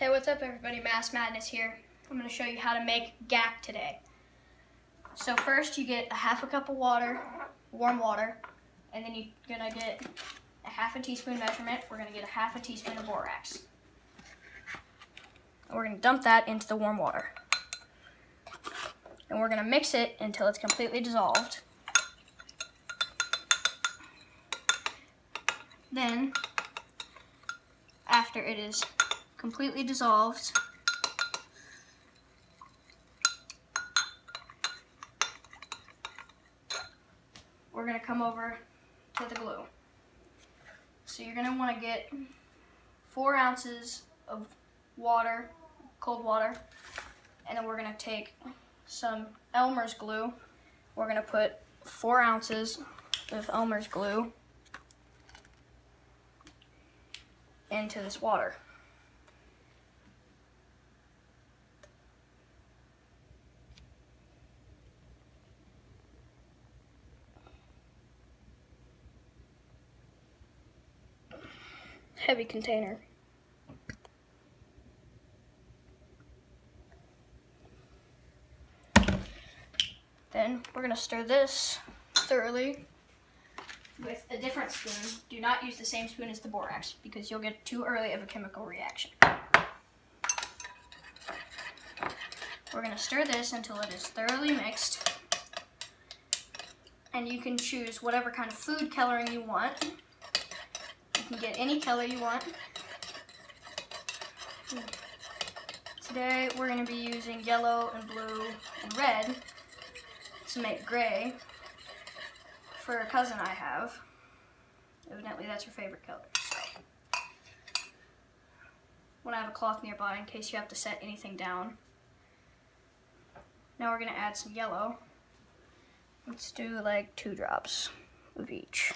Hey, what's up everybody? Mast Madness here. I'm going to show you how to make Gak today. So first you get a half a cup of water, warm water, and then you're going to get a half a teaspoon measurement. We're going to get a half a teaspoon of Borax. And we're going to dump that into the warm water. And we're going to mix it until it's completely dissolved. Then, after it is completely dissolved, we're going to come over to the glue. So you're going to want to get 4 ounces of water, cold water, and then we're going to take some Elmers Glue. We're going to put 4 ounces of Elmers Glue into this water. Heavy container. Then we're going to stir this thoroughly with a different spoon. Do not use the same spoon as the borax because you'll get too early of a chemical reaction. We're going to stir this until it is thoroughly mixed. And you can choose whatever kind of food coloring you want. You can get any color you want. Today we're going to be using yellow and blue and red to make gray for a cousin I have. Evidently that's her favorite color. So, want to have a cloth nearby in case you have to set anything down. Now we're going to add some yellow. Let's do like 2 drops of each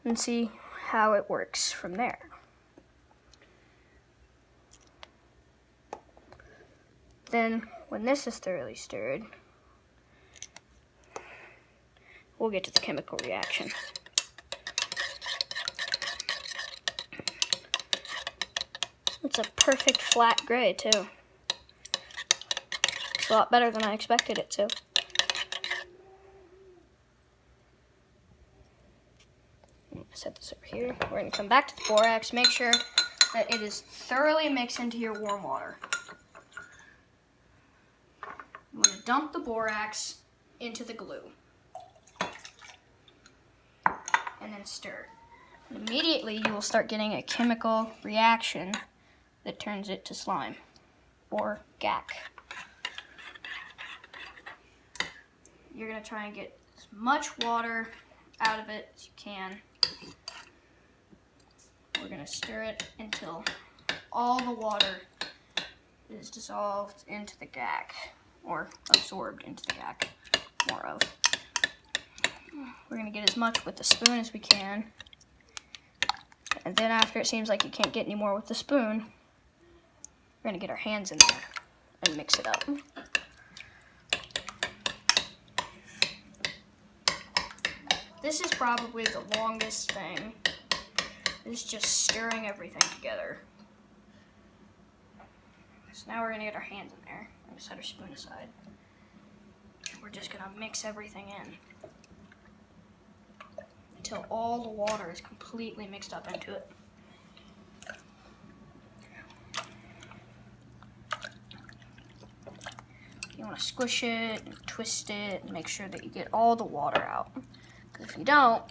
and see how it works from there. Then when this is thoroughly stirred, we'll get to the chemical reaction. It's a perfect flat gray too. It's a lot better than I expected it to. Set this over here. We're going to come back to the borax. Make sure that it is thoroughly mixed into your warm water. I'm going to dump the borax into the glue. And then stir. And immediately you will start getting a chemical reaction that turns it to slime, or Gak. You're going to try and get as much water out of it as you can. We're going to stir it until all the water is dissolved into the Gak, or absorbed into the Gak, more of. We're going to get as much with the spoon as we can. And then after it seems like you can't get any more with the spoon, we're going to get our hands in there and mix it up. This is probably the longest thing. It's just stirring everything together. So now we're going to get our hands in there. I'm going to set our spoon aside. We're just going to mix everything in until all the water is completely mixed up into it. You want to squish it and twist it and make sure that you get all the water out. Because if you don't,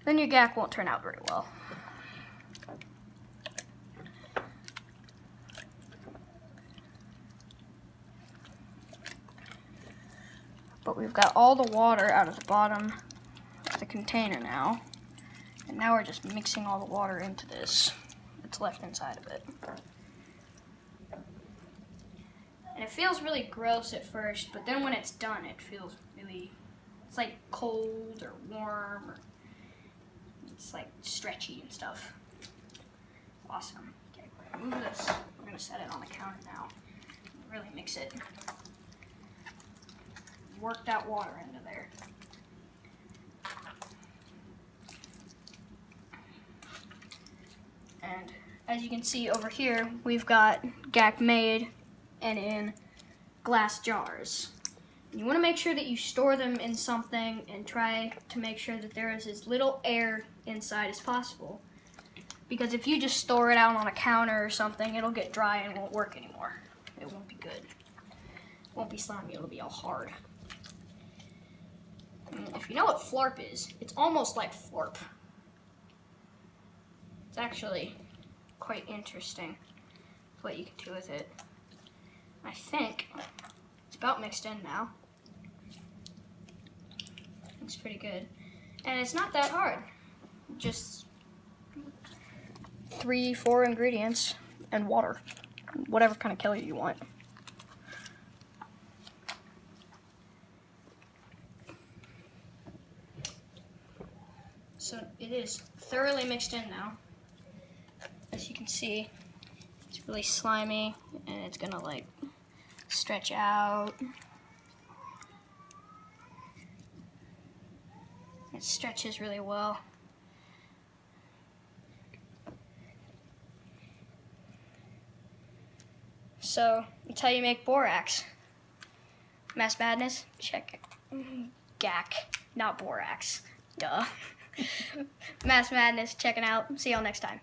then your Gak won't turn out very well. But we've got all the water out of the bottom of the container now. And now we're just mixing all the water into this that's left inside of it. And it feels really gross at first, but then when it's done, it feels really, it's like cold or warm, or it's like stretchy and stuff. Awesome. Okay, we're gonna move this. We're gonna set it on the counter now. Really mix it. Work that water into there. And as you can see over here, we've got Gak made and in glass jars. You want to make sure that you store them in something and try to make sure that there is as little air inside as possible. Because if you just store it out on a counter or something, it'll get dry and won't work anymore. It won't be good. It won't be slimy, it'll be all hard. And if you know what Flarp is, it's almost like Flarp. It's actually quite interesting what you can do with it. I think it's about mixed in now. It's pretty good. And it's not that hard. Just 3-4 ingredients and water. Whatever kind of color you want. So it is thoroughly mixed in now. As you can see, it's really slimy and it's gonna like stretch out. It stretches really well. So that's how you make borax. Mast Madness, check it. Gak, not borax. Duh. Mast Madness, checking out. See y'all next time.